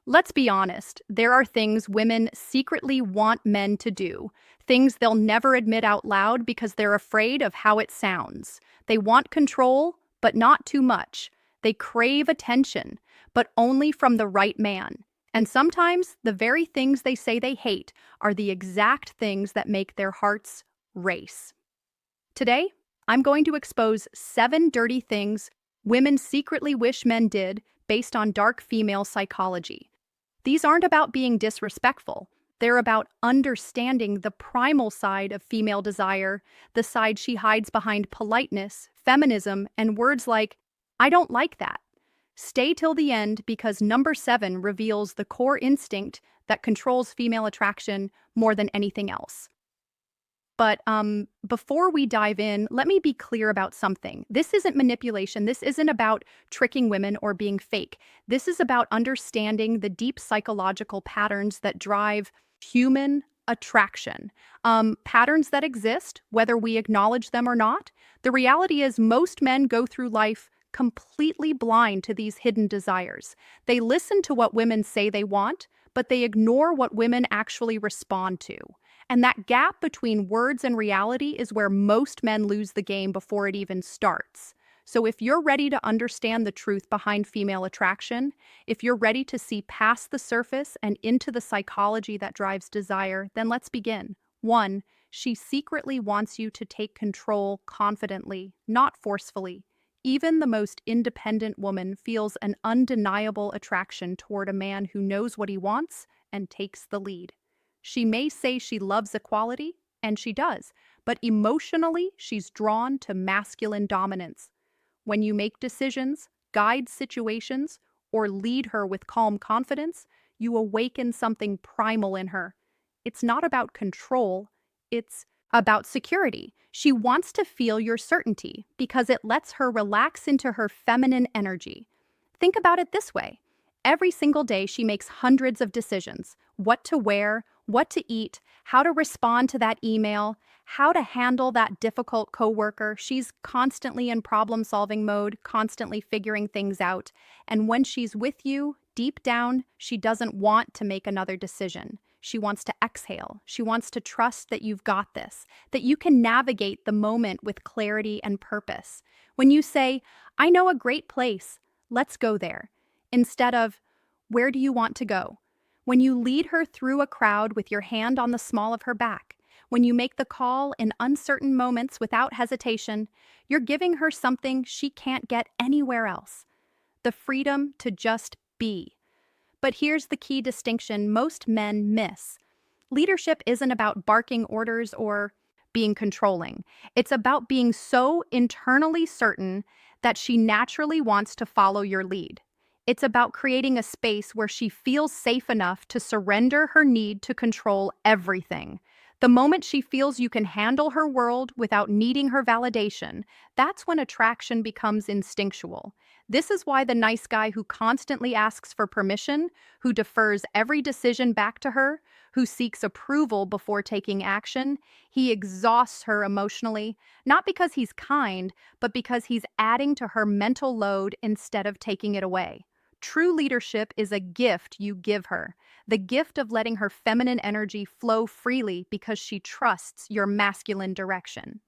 Let's be honest, there are things women secretly want men to do, things they'll never admit out loud because they're afraid of how it sounds. They want control, but not too much. They crave attention, but only from the right man. And sometimes the very things they say they hate are the exact things that make their hearts race. Today, I'm going to expose 7 dirty things women secretly wish men did based on dark female psychology. These aren't about being disrespectful. They're about understanding the primal side of female desire, the side she hides behind politeness, feminism, and words like, I don't like that. Stay till the end because number 7 reveals the core instinct that controls female attraction more than anything else. But before we dive in, let me be clear about something. This isn't manipulation. This isn't about tricking women or being fake. This is about understanding the deep psychological patterns that drive human attraction. Patterns that exist, whether we acknowledge them or not. The reality is most men go through life completely blind to these hidden desires. They listen to what women say they want, but they ignore what women actually respond to. And that gap between words and reality is where most men lose the game before it even starts. So if you're ready to understand the truth behind female attraction, if you're ready to see past the surface and into the psychology that drives desire, then let's begin. 1. She secretly wants you to take control confidently, not forcefully. Even the most independent woman feels an undeniable attraction toward a man who knows what he wants and takes the lead. She may say she loves equality, and she does, but emotionally, she's drawn to masculine dominance. When you make decisions, guide situations, or lead her with calm confidence, you awaken something primal in her. It's not about control, it's about security. She wants to feel your certainty because it lets her relax into her feminine energy. Think about it this way. Every single day, she makes hundreds of decisions: what to wear, what to eat, how to respond to that email, how to handle that difficult coworker. She's constantly in problem-solving mode, constantly figuring things out. And when she's with you, deep down, she doesn't want to make another decision. She wants to exhale. She wants to trust that you've got this, that you can navigate the moment with clarity and purpose. When you say, I know a great place, let's go there, instead of, where do you want to go? When you lead her through a crowd with your hand on the small of her back, when you make the call in uncertain moments without hesitation, you're giving her something she can't get anywhere else: the freedom to just be. But here's the key distinction most men miss. Leadership isn't about barking orders or being controlling. It's about being so internally certain that she naturally wants to follow your lead. It's about creating a space where she feels safe enough to surrender her need to control everything. The moment she feels you can handle her world without needing her validation, that's when attraction becomes instinctual. This is why the nice guy who constantly asks for permission, who defers every decision back to her, who seeks approval before taking action, he exhausts her emotionally, not because he's kind, but because he's adding to her mental load instead of taking it away. True leadership is a gift you give her, the gift of letting her feminine energy flow freely because she trusts your masculine direction.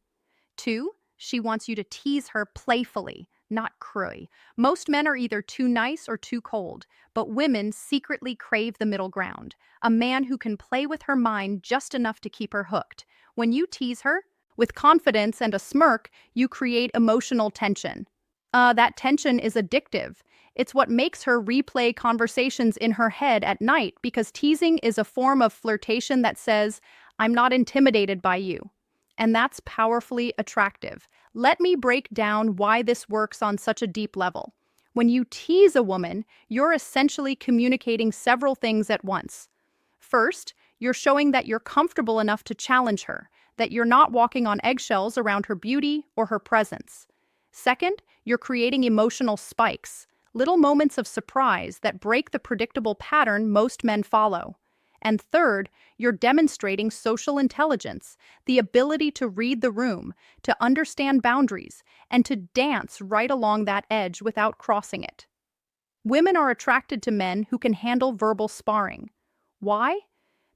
2, she wants you to tease her playfully, not cruy. Most men are either too nice or too cold, but women secretly crave the middle ground, a man who can play with her mind just enough to keep her hooked. When you tease her, with confidence and a smirk, you create emotional tension. That tension is addictive. It's what makes her replay conversations in her head at night because teasing is a form of flirtation that says, I'm not intimidated by you. And that's powerfully attractive. Let me break down why this works on such a deep level. When you tease a woman, you're essentially communicating several things at once. First, you're showing that you're comfortable enough to challenge her, that you're not walking on eggshells around her beauty or her presence. Second, you're creating emotional spikes, little moments of surprise that break the predictable pattern most men follow. And third, you're demonstrating social intelligence, the ability to read the room, to understand boundaries, and to dance right along that edge without crossing it. Women are attracted to men who can handle verbal sparring. Why?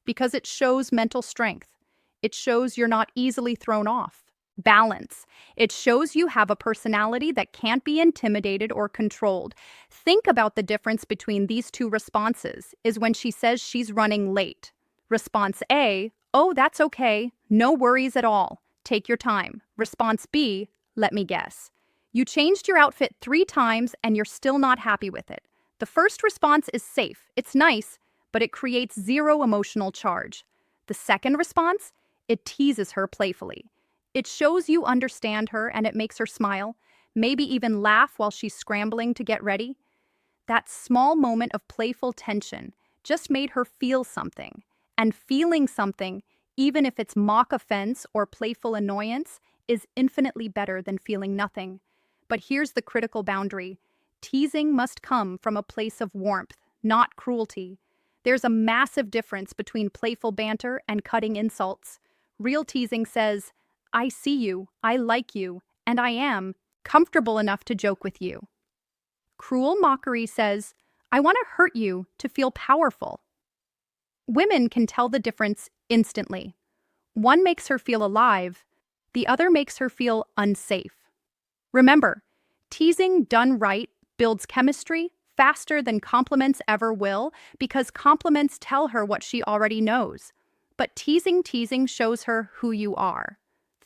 Because it shows mental strength. It shows you're not easily thrown off. Balance. It shows you have a personality that can't be intimidated or controlled. Think about the difference between these two responses is when she says she's running late. Response A, oh, that's okay. No worries at all. Take your time. Response B, let me guess. You changed your outfit 3 times and you're still not happy with it. The first response is safe. It's nice, but it creates zero emotional charge. The second response, it teases her playfully. It shows you understand her and it makes her smile, maybe even laugh while she's scrambling to get ready. That small moment of playful tension just made her feel something. And feeling something, even if it's mock offense or playful annoyance, is infinitely better than feeling nothing. But here's the critical boundary. Teasing must come from a place of warmth, not cruelty. There's a massive difference between playful banter and cutting insults. Real teasing says, I see you, I like you, and I am comfortable enough to joke with you. Cruel mockery says, I want to hurt you to feel powerful. Women can tell the difference instantly. One makes her feel alive, the other makes her feel unsafe. Remember, teasing done right builds chemistry faster than compliments ever will because compliments tell her what she already knows. But teasing shows her who you are.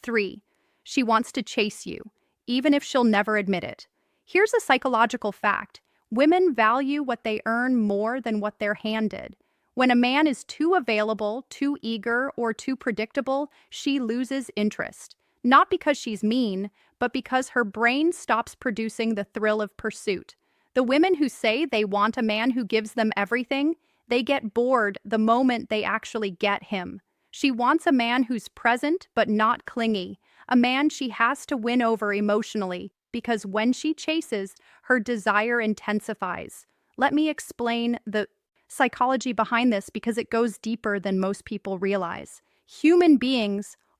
3. She wants to chase you, even if she'll never admit it. Here's a psychological fact. Women value what they earn more than what they're handed. When a man is too available, too eager, or too predictable, she loses interest. Not because she's mean, but because her brain stops producing the thrill of pursuit. The women who say they want a man who gives them everything, they get bored the moment they actually get him. She wants a man who's present but not clingy, a man she has to win over emotionally, because when she chases, her desire intensifies. Let me explain the psychology behind this because it goes deeper than most people realize.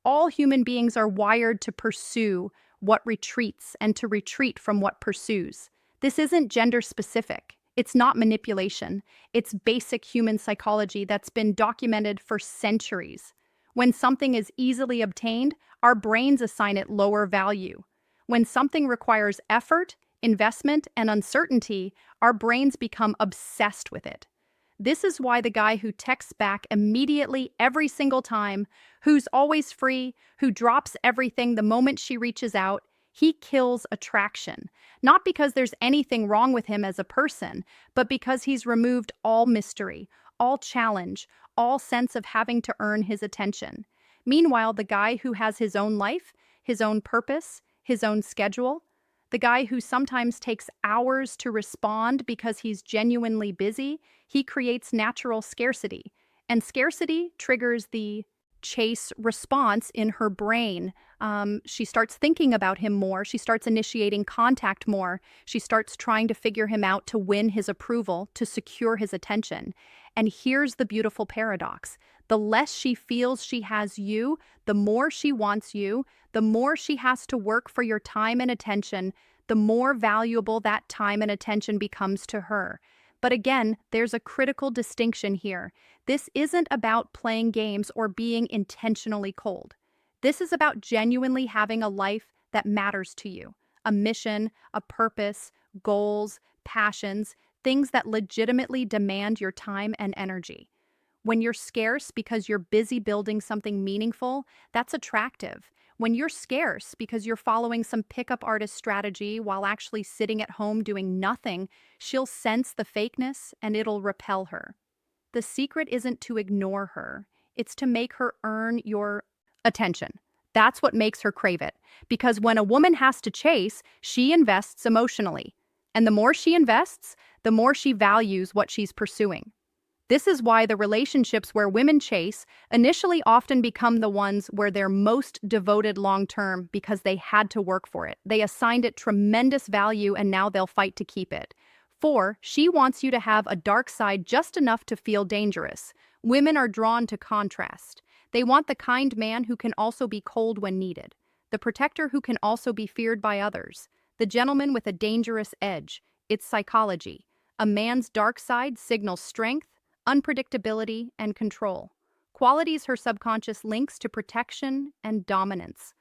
All human beings are wired to pursue what retreats and to retreat from what pursues. This isn't gender specific. It's not manipulation. It's basic human psychology that's been documented for centuries. When something is easily obtained, our brains assign it lower value. When something requires effort, investment, and uncertainty, our brains become obsessed with it. This is why the guy who texts back immediately every single time, who's always free, who drops everything the moment she reaches out, he kills attraction. Not because there's anything wrong with him as a person, but because he's removed all mystery, all challenge, all sense of having to earn his attention. Meanwhile, the guy who has his own life, his own purpose, his own schedule, the guy who sometimes takes hours to respond because he's genuinely busy, he creates natural scarcity. And scarcity triggers the chase response in her brain. She starts thinking about him more. She starts initiating contact more. She starts trying to figure him out to win his approval, to secure his attention. And here's the beautiful paradox. The less she feels she has you, the more she wants you, the more she has to work for your time and attention, the more valuable that time and attention becomes to her. But again, there's a critical distinction here. This isn't about playing games or being intentionally cold. This is about genuinely having a life that matters to you. A mission, a purpose, goals, passions, things that legitimately demand your time and energy. When you're scarce because you're busy building something meaningful, that's attractive. When you're scarce because you're following some pickup artist strategy while actually sitting at home doing nothing, she'll sense the fakeness and it'll repel her. The secret isn't to ignore her. It's to make her earn your attention. That's what makes her crave it. Because when a woman has to chase, she invests emotionally. And the more she invests, the more she values what she's pursuing. This is why the relationships where women chase initially often become the ones where they're most devoted long-term because they had to work for it. They assigned it tremendous value and now they'll fight to keep it. 4, she wants you to have a dark side just enough to feel dangerous. Women are drawn to contrast. They want the kind man who can also be cold when needed, the protector who can also be feared by others, the gentleman with a dangerous edge. It's psychology. A man's dark side signals strength, unpredictability, and control, qualities her subconscious links to protection and dominance.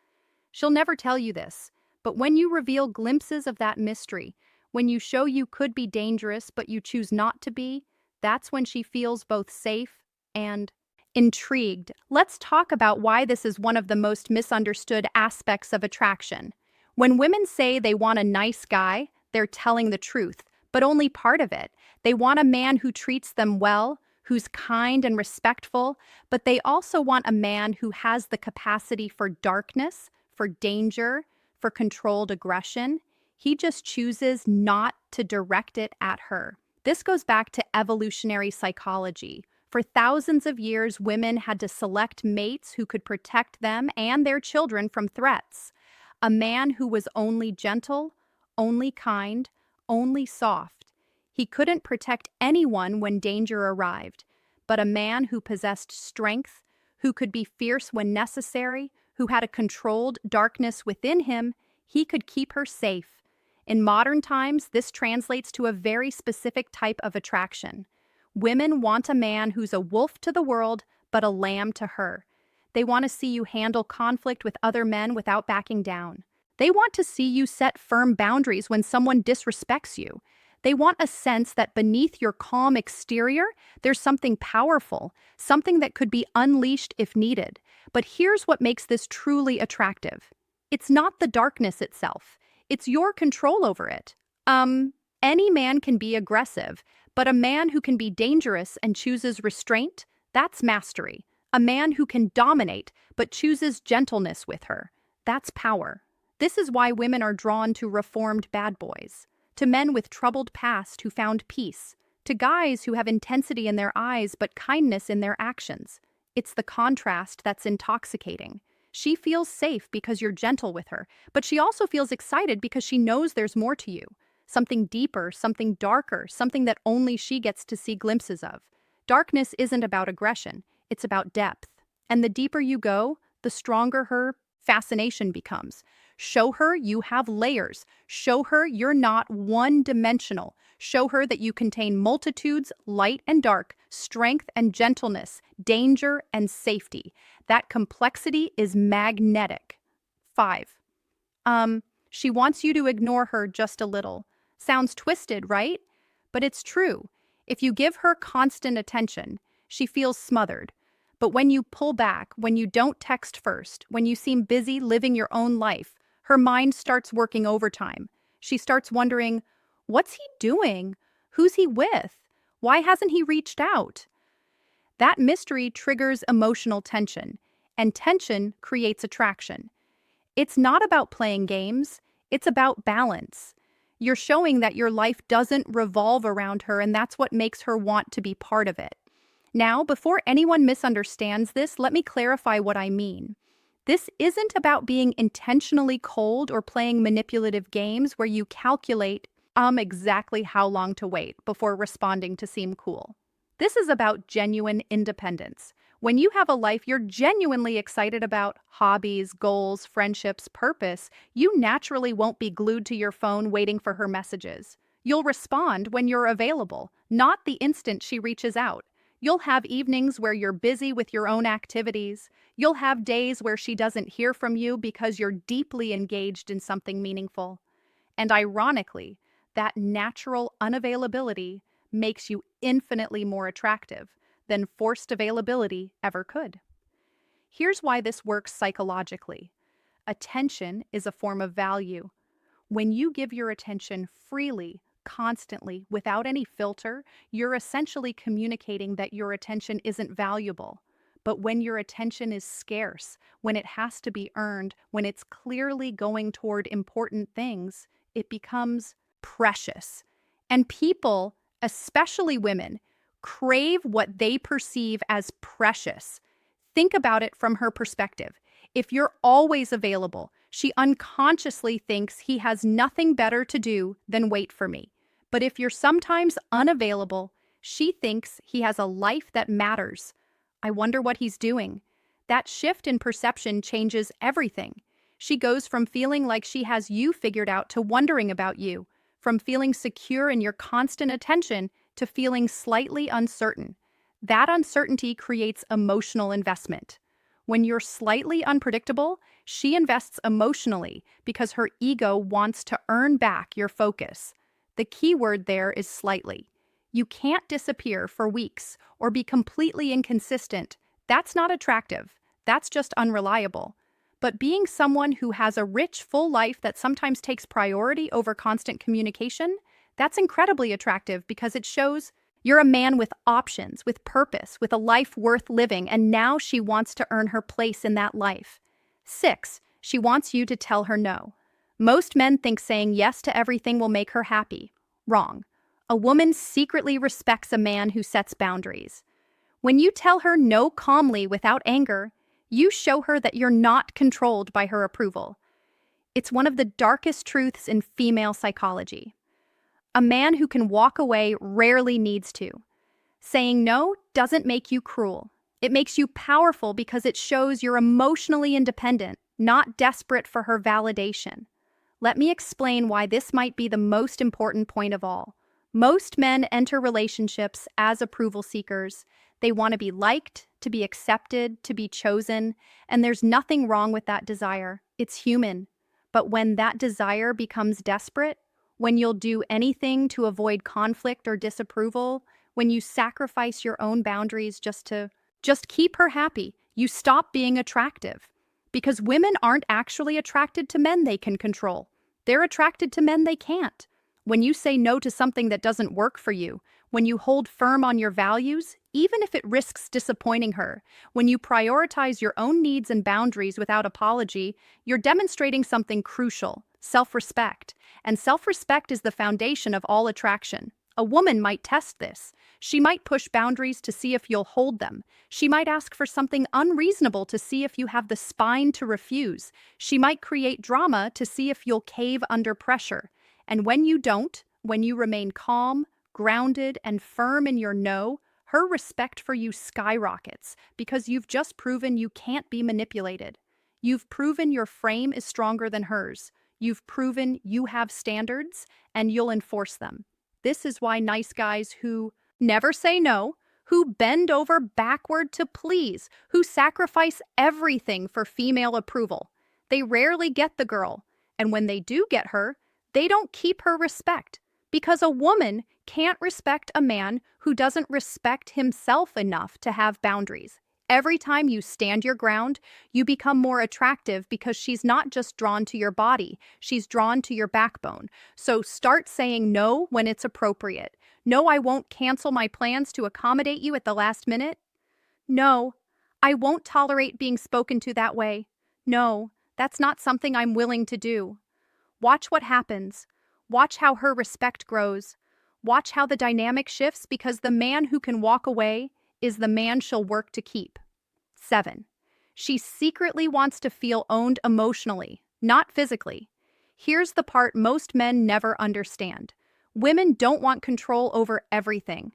She'll never tell you this, but when you reveal glimpses of that mystery, when you show you could be dangerous but you choose not to be, that's when she feels both safe and intrigued. Let's talk about why this is one of the most misunderstood aspects of attraction. When women say they want a nice guy, they're telling the truth, but only part of it. They want a man who treats them well, who's kind and respectful, but they also want a man who has the capacity for darkness, for danger, for controlled aggression. He just chooses not to direct it at her. This goes back to evolutionary psychology. For thousands of years, women had to select mates who could protect them and their children from threats. A man who was only gentle, only kind, only soft. He couldn't protect anyone when danger arrived, but a man who possessed strength, who could be fierce when necessary, who had a controlled darkness within him, he could keep her safe. In modern times, this translates to a very specific type of attraction. Women want a man who's a wolf to the world, but a lamb to her. They want to see you handle conflict with other men without backing down. They want to see you set firm boundaries when someone disrespects you. They want a sense that beneath your calm exterior, there's something powerful, something that could be unleashed if needed. But here's what makes this truly attractive. It's not the darkness itself. It's your control over it. Any man can be aggressive, but a man who can be dangerous and chooses restraint, that's mastery. A man who can dominate, but chooses gentleness with her, that's power. This is why women are drawn to reformed bad boys, to men with troubled past who found peace, to guys who have intensity in their eyes but kindness in their actions. It's the contrast that's intoxicating. She feels safe because you're gentle with her, but she also feels excited because she knows there's more to you. Something deeper, something darker, something that only she gets to see glimpses of. Darkness isn't about aggression, it's about depth. And the deeper you go, the stronger her fascination becomes. Show her you have layers. Show her you're not one-dimensional. Show her that you contain multitudes, light and dark, strength and gentleness, danger and safety. That complexity is magnetic. 5. She wants you to ignore her just a little. Sounds twisted, right? But it's true. If you give her constant attention, she feels smothered. But when you pull back, when you don't text first, when you seem busy living your own life, her mind starts working overtime. She starts wondering, what's he doing? Who's he with? Why hasn't he reached out? That mystery triggers emotional tension, and tension creates attraction. It's not about playing games, it's about balance. You're showing that your life doesn't revolve around her, and that's what makes her want to be part of it. Now, before anyone misunderstands this, let me clarify what I mean. This isn't about being intentionally cold or playing manipulative games where you calculate exactly how long to wait before responding to seem cool. This is about genuine independence. When you have a life you're genuinely excited about, hobbies, goals, friendships, purpose, you naturally won't be glued to your phone waiting for her messages. You'll respond when you're available, not the instant she reaches out. You'll have evenings where you're busy with your own activities. You'll have days where she doesn't hear from you because you're deeply engaged in something meaningful. And ironically, that natural unavailability makes you infinitely more attractive than forced availability ever could. Here's why this works psychologically. Attention is a form of value. When you give your attention freely, constantly, without any filter, you're essentially communicating that your attention isn't valuable. But when your attention is scarce, when it has to be earned, when it's clearly going toward important things, it becomes precious. And people, especially women, crave what they perceive as precious. Think about it from her perspective. If you're always available, she unconsciously thinks he has nothing better to do than wait for me. But if you're sometimes unavailable, she thinks he has a life that matters. I wonder what he's doing. That shift in perception changes everything. She goes from feeling like she has you figured out to wondering about you, from feeling secure in your constant attention to feeling slightly uncertain. That uncertainty creates emotional investment. When you're slightly unpredictable, she invests emotionally because her ego wants to earn back your focus. The key word there is slightly. You can't disappear for weeks or be completely inconsistent. That's not attractive. That's just unreliable. But being someone who has a rich, full life that sometimes takes priority over constant communication, that's incredibly attractive because it shows you're a man with options, with purpose, with a life worth living, and now she wants to earn her place in that life. 6, she wants you to tell her no. Most men think saying yes to everything will make her happy. Wrong. A woman secretly respects a man who sets boundaries. When you tell her no calmly without anger, you show her that you're not controlled by her approval. It's one of the darkest truths in female psychology. A man who can walk away rarely needs to. Saying no doesn't make you cruel. It makes you powerful because it shows you're emotionally independent, not desperate for her validation. Let me explain why this might be the most important point of all. Most men enter relationships as approval seekers. They want to be liked, to be accepted, to be chosen, and there's nothing wrong with that desire. It's human. But when that desire becomes desperate, when you'll do anything to avoid conflict or disapproval, when you sacrifice your own boundaries just keep her happy, you stop being attractive. Because women aren't actually attracted to men they can control. They're attracted to men they can't. When you say no to something that doesn't work for you, when you hold firm on your values, even if it risks disappointing her, when you prioritize your own needs and boundaries without apology, you're demonstrating something crucial: self-respect. And self-respect is the foundation of all attraction. A woman might test this. She might push boundaries to see if you'll hold them. She might ask for something unreasonable to see if you have the spine to refuse. She might create drama to see if you'll cave under pressure. And when you don't, when you remain calm, grounded, and firm in your no, her respect for you skyrockets because you've just proven you can't be manipulated. You've proven your frame is stronger than hers. You've proven you have standards and you'll enforce them. This is why nice guys who never say no, who bend over backward to please, who sacrifice everything for female approval, they rarely get the girl. And when they do get her, they don't keep her respect. Because a woman can't respect a man who doesn't respect himself enough to have boundaries. Every time you stand your ground, you become more attractive because she's not just drawn to your body, she's drawn to your backbone. So start saying no when it's appropriate. No, I won't cancel my plans to accommodate you at the last minute. No, I won't tolerate being spoken to that way. No, that's not something I'm willing to do. Watch what happens. Watch how her respect grows. Watch how the dynamic shifts because the man who can walk away is the man she'll work to keep. 7. She secretly wants to feel owned emotionally, not physically. Here's the part most men never understand. Women don't want control over everything.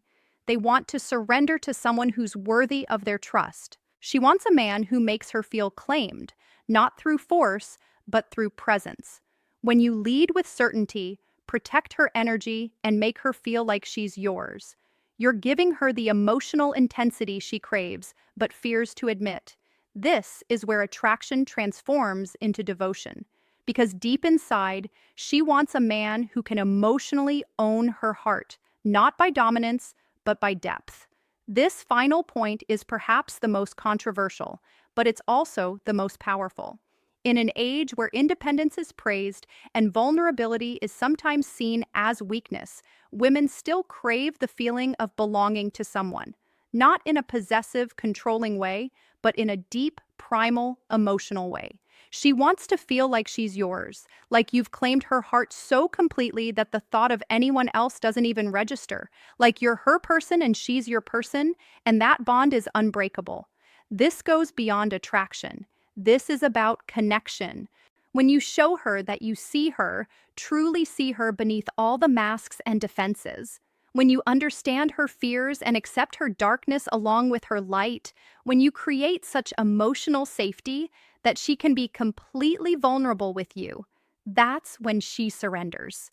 They want to surrender to someone who's worthy of their trust. She wants a man who makes her feel claimed, not through force, but through presence. When you lead with certainty, protect her energy, and make her feel like she's yours, you're giving her the emotional intensity she craves but fears to admit. This is where attraction transforms into devotion. Because deep inside, she wants a man who can emotionally own her heart, not by dominance, but by depth. This final point is perhaps the most controversial, but it's also the most powerful. In an age where independence is praised and vulnerability is sometimes seen as weakness, women still crave the feeling of belonging to someone, not in a possessive, controlling way, but in a deep, primal, emotional way. She wants to feel like she's yours, like you've claimed her heart so completely that the thought of anyone else doesn't even register, like you're her person and she's your person, and that bond is unbreakable. This goes beyond attraction. This is about connection. When you show her that you see her, truly see her beneath all the masks and defenses, when you understand her fears and accept her darkness along with her light, when you create such emotional safety that she can be completely vulnerable with you, that's when she surrenders.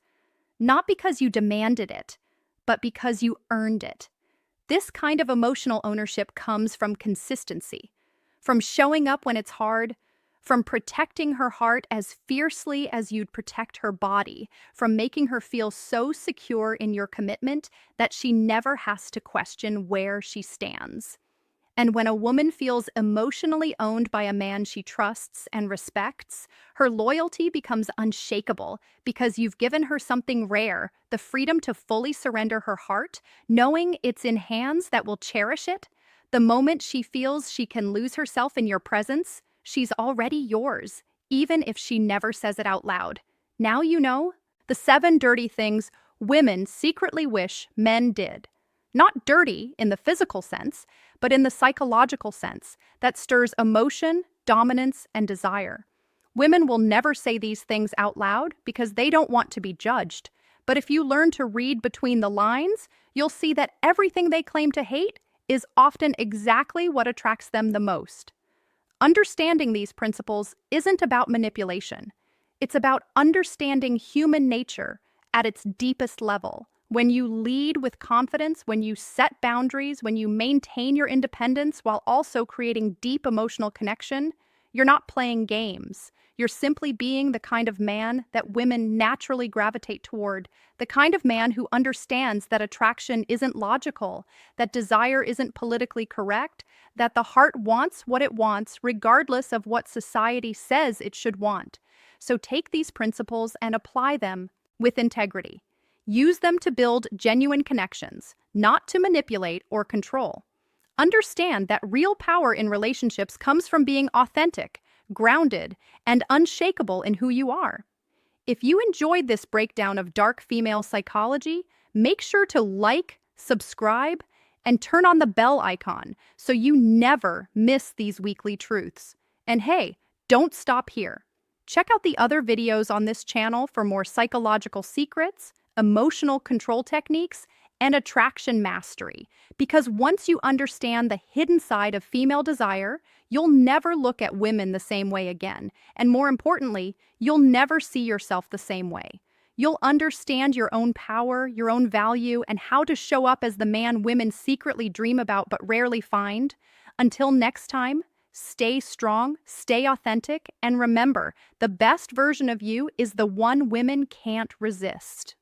not because you demanded it, but because you earned it. This kind of emotional ownership comes from consistency, from showing up when it's hard, from protecting her heart as fiercely as you'd protect her body, from making her feel so secure in your commitment that she never has to question where she stands. And when a woman feels emotionally owned by a man she trusts and respects, her loyalty becomes unshakable because you've given her something rare, the freedom to fully surrender her heart, knowing it's in hands that will cherish it. The moment she feels she can lose herself in your presence, she's already yours, even if she never says it out loud. Now you know the 7 dirty things women secretly wish men did. Not dirty in the physical sense, but in the psychological sense that stirs emotion, dominance, and desire. Women will never say these things out loud because they don't want to be judged. But if you learn to read between the lines, you'll see that everything they claim to hate is often exactly what attracts them the most. Understanding these principles isn't about manipulation. It's about understanding human nature at its deepest level. When you lead with confidence, when you set boundaries, when you maintain your independence while also creating deep emotional connection, you're not playing games. You're simply being the kind of man that women naturally gravitate toward, the kind of man who understands that attraction isn't logical, that desire isn't politically correct, that the heart wants what it wants regardless of what society says it should want. So take these principles and apply them with integrity. Use them to build genuine connections, not to manipulate or control. Understand that real power in relationships comes from being authentic, grounded, and unshakable in who you are. If you enjoyed this breakdown of dark female psychology, make sure to like, subscribe, and turn on the bell icon so you never miss these weekly truths. And hey, don't stop here. Check out the other videos on this channel for more psychological secrets, emotional control techniques, and attraction mastery. Because once you understand the hidden side of female desire, you'll never look at women the same way again. And more importantly, you'll never see yourself the same way. You'll understand your own power, your own value, and how to show up as the man women secretly dream about but rarely find. Until next time, stay strong, stay authentic, and remember, the best version of you is the one women can't resist.